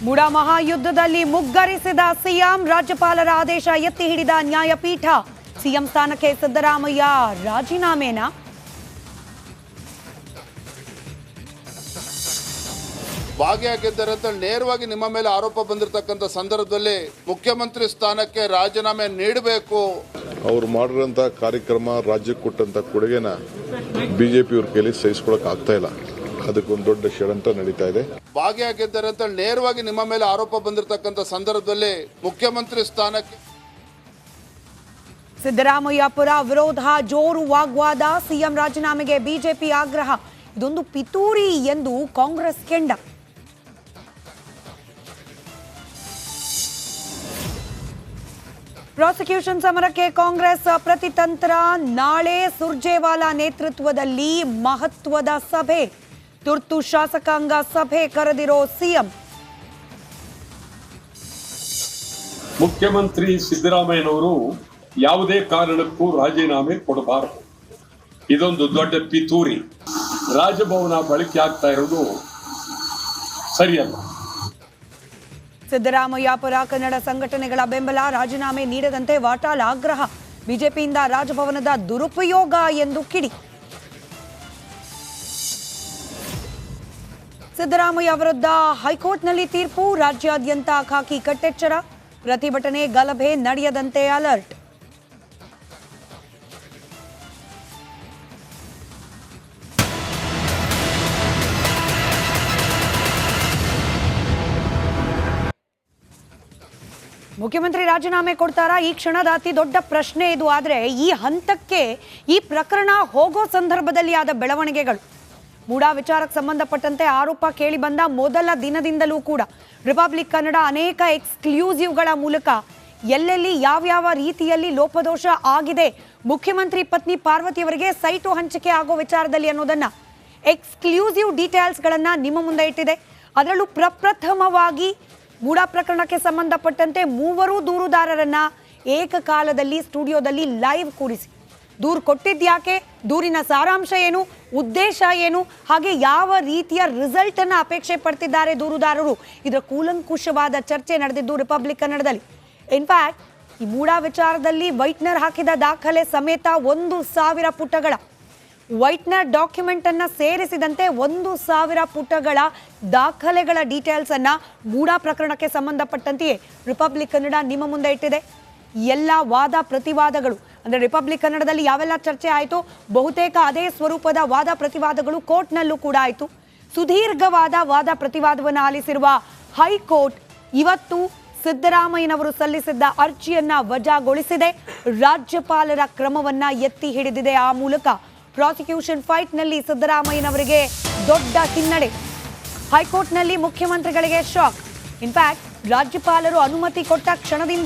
MUDA ಮಹಾಯುದ್ಧದಲ್ಲಿ ಮುಗ್ಗರಿಸಿದ CM, ರಾಜ್ಯಪಾಲರ ಆದೇಶ ಎತ್ತಿ ಹಿಡಿದ ನ್ಯಾಯಪೀಠ. ಸಿಎಂ ಸ್ಥಾನಕ್ಕೆ ಸಿದ್ದರಾಮಯ್ಯ ರಾಜೀನಾಮೆನಾ? ಭಾಗಿಯಾಗಿದ್ದಾರೆ ಅಂತ ನೇರವಾಗಿ ನಿಮ್ಮ ಮೇಲೆ ಆರೋಪ ಬಂದಿರತಕ್ಕಂಥ ಸಂದರ್ಭದಲ್ಲಿ ಮುಖ್ಯಮಂತ್ರಿ ಸ್ಥಾನಕ್ಕೆ ರಾಜೀನಾಮೆ ನೀಡಬೇಕು. ಅವರು ಮಾಡಿರೋಂಥ ಕಾರ್ಯಕ್ರಮ, ರಾಜ್ಯಕ್ಕೆ ಕೊಟ್ಟಂತ ಕೊಡುಗೆನ ಬಿಜೆಪಿ ಅವ್ರ ಕೈಲಿ ಸಹಿಸ್ಕೊಳಕ್ ಆಗ್ತಾ ಇಲ್ಲ. ಅದಕ್ಕೊಂದು ದೊಡ್ಡ ಷಡ್ಯಂತ್ರ ನಡೀತಾ ಇದೆ. ಭಾಗಿಯಾಗಿದ್ದಾರೆ ಅಂತ ನೇರವಾಗಿ ನಿಮ್ಮ ಮೇಲೆ ಆರೋಪ ಬಂದಿರತಕ್ಕಂಥ ಸಂದರ್ಭದಲ್ಲಿ ಮುಖ್ಯಮಂತ್ರಿ ಸ್ಥಾನಕ್ಕೆ ಸಿದ್ದರಾಮಯ್ಯ ಪುರ ವಿರೋಧ, ಜೋರು ವಾಗ್ವಾದ, ಸಿಎಂ ರಾಜೀನಾಮೆಗೆ ಬಿಜೆಪಿ ಆಗ್ರಹ. ಇದೊಂದು ಪಿತೂರಿ ಎಂದು ಕಾಂಗ್ರೆಸ್ ಕೆಂಡ. ಪ್ರಾಸಿಕ್ಯೂಷನ್ ಸಮರಕ್ಕೆ ಕಾಂಗ್ರೆಸ್ ಪ್ರತಿತಂತ್ರ. ನಾಳೆ ಸುರ್ಜೇವಾಲಾ ನೇತೃತ್ವದಲ್ಲಿ ಮಹತ್ವದ ಸಭೆ. ತುರ್ತು ಶಾಸಕಾಂಗ ಸಭೆ ಕರೆದಿರೋ ಸಿಎಂ. ಮುಖ್ಯಮಂತ್ರಿ ಸಿದ್ದರಾಮಯ್ಯನವರು ಯಾವುದೇ ಕಾರಣಕ್ಕೂ ರಾಜೀನಾಮೆ ಕೊಡಬಾರದು. ಇದೊಂದು ದೊಡ್ಡ ಪಿತೂರಿ. ರಾಜಭವನ ಬಳಕೆ ಆಗ್ತಾ ಇರೋದು ಸರಿಯಲ್ಲ. ಸಿದ್ದರಾಮಯ್ಯ ಪರ ಕನ್ನಡ ಸಂಘಟನೆಗಳ ಬೆಂಬಲ, ರಾಜೀನಾಮೆ ನೀಡದಂತೆ ವಾಟಾಳ್ ಆಗ್ರಹ. ಬಿಜೆಪಿಯಿಂದ ರಾಜಭವನದ ದುರುಪಯೋಗ ಎಂದು ಕಿಡಿ. ಸಿದ್ದರಾಮಯ್ಯ ವಿರುದ್ಧ ಹೈಕೋರ್ಟ್ನಲ್ಲಿ ತೀರ್ಪು. ರಾಜ್ಯಾದ್ಯಂತ ಖಾಕಿ ಕಟ್ಟೆಚ್ಚರ. ಪ್ರತಿಭಟನೆ, ಗಲಭೆ ನಡೆಯದಂತೆ ಅಲರ್ಟ್. ಮುಖ್ಯಮಂತ್ರಿ ರಾಜೀನಾಮೆ ಕೊಡ್ತಾರಾ? ಈ ಕ್ಷಣದ ಅತಿ ದೊಡ್ಡ ಪ್ರಶ್ನೆ ಇದು. ಆದರೆ ಈ ಹಂತಕ್ಕೆ ಈ ಪ್ರಕರಣ ಹೋಗೋ ಸಂದರ್ಭದಲ್ಲಿ ಆದ ಬೆಳವಣಿಗೆಗಳು, ಮುಡಾ ವಿಚಾರಕ್ಕೆ ಸಂಬಂಧಪಟ್ಟಂತೆ ಆರೋಪ ಕೇಳಿ ಬಂದ ಮೊದಲ ದಿನದಿಂದಲೂ ಕೂಡ ರಿಪಬ್ಲಿಕ್ ಕನ್ನಡ ಅನೇಕ ಎಕ್ಸ್ಕ್ಲೂಸಿವ್ಗಳ ಮೂಲಕ ಎಲ್ಲೆಲ್ಲಿ ಯಾವ್ಯಾವ ರೀತಿಯಲ್ಲಿ ಲೋಪದೋಷ ಆಗಿದೆ, ಮುಖ್ಯಮಂತ್ರಿ ಪತ್ನಿ ಪಾರ್ವತಿಯವರಿಗೆ ಸೈಟು ಹಂಚಿಕೆ ಆಗೋ ವಿಚಾರದಲ್ಲಿ ಅನ್ನೋದನ್ನ ಎಕ್ಸ್ಕ್ಲೂಸಿವ್ ಡೀಟೇಲ್ಸ್ಗಳನ್ನ ನಿಮ್ಮ ಮುಂದೆ ಇಟ್ಟಿದೆ. ಅದರಲ್ಲೂ ಪ್ರಪ್ರಥಮವಾಗಿ ಮುಡಾ ಪ್ರಕರಣಕ್ಕೆ ಸಂಬಂಧಪಟ್ಟಂತೆ ಮೂವರು ದೂರುದಾರರನ್ನ ಏಕಕಾಲದಲ್ಲಿ ಸ್ಟುಡಿಯೋದಲ್ಲಿ ಲೈವ್ ಕೂರಿಸಿ ದೂರು ಕೊಟ್ಟಿದ್ಯಾಕೆ, ದೂರಿನ ಸಾರಾಂಶ ಏನು, ಉದ್ದೇಶ ಏನು, ಹಾಗೆ ಯಾವ ರೀತಿಯ ರಿಸಲ್ಟ್ ಅನ್ನ ಅಪೇಕ್ಷೆ ಪಡ್ತಿದ್ದಾರೆ ದೂರುದಾರರು, ಇದರ ಕೂಲಂಕುಷವಾದ ಚರ್ಚೆ ನಡೆದಿದ್ದು ರಿಪಬ್ಲಿಕ್ ಕನ್ನಡದಲ್ಲಿ. ಇನ್ಫ್ಯಾಕ್ಟ್ ಈ ಮುಡಾ ವಿಚಾರದಲ್ಲಿ ವೈಟ್ನರ್ ಹಾಕಿದ ದಾಖಲೆ ಸಮೇತ 1,000 ಪುಟಗಳ ವೈಟ್ನರ್ ಡಾಕ್ಯುಮೆಂಟ್ ಅನ್ನ ಸೇರಿಸಿದಂತೆ 1,000 ಪುಟಗಳ ದಾಖಲೆಗಳ ಡೀಟೇಲ್ಸ್ ಅನ್ನ ಮುಡಾ ಪ್ರಕರಣಕ್ಕೆ ಸಂಬಂಧಪಟ್ಟಂತೆಯೇ ರಿಪಬ್ಲಿಕ್ ಕನ್ನಡ ನಿಮ್ಮ ಮುಂದೆ ಇಟ್ಟಿದೆ. ಎಲ್ಲ ವಾದ ಪ್ರತಿವಾದಗಳು, ಅಂದ್ರೆ ರಿಪಬ್ಲಿಕ್ ಕನ್ನಡದಲ್ಲಿ ಯಾವೆಲ್ಲ ಚರ್ಚೆ ಆಯಿತು, ಬಹುತೇಕ ಅದೇ ಸ್ವರೂಪದ ವಾದ ಪ್ರತಿವಾದಗಳು ಕೋರ್ಟ್ನಲ್ಲೂ ಕೂಡ ಆಯಿತು. ಸುದೀರ್ಘವಾದ ವಾದ ಪ್ರತಿವಾದವನ್ನು ಆಲಿಸಿರುವ ಹೈಕೋರ್ಟ್ ಇವತ್ತು ಸಿದ್ದರಾಮಯ್ಯನವರು ಸಲ್ಲಿಸಿದ್ದ ಅರ್ಜಿಯನ್ನ ವಜಾಗೊಳಿಸಿದೆ. ರಾಜ್ಯಪಾಲರ ಕ್ರಮವನ್ನ ಎತ್ತಿ ಹಿಡಿದಿದೆ. ಆ ಮೂಲಕ ಪ್ರಾಸಿಕ್ಯೂಷನ್ ಫೈಟ್ನಲ್ಲಿ ಸಿದ್ದರಾಮಯ್ಯನವರಿಗೆ ದೊಡ್ಡ ಹಿನ್ನಡೆ. ಹೈಕೋರ್ಟ್ನಲ್ಲಿ ಮುಖ್ಯಮಂತ್ರಿಗಳಿಗೆ ಶಾಕ್. ಇನ್ಫ್ಯಾಕ್ಟ್ ರಾಜ್ಯಪಾಲರು ಅನುಮತಿ ಕೊಟ್ಟ ಕ್ಷಣದಿಂದ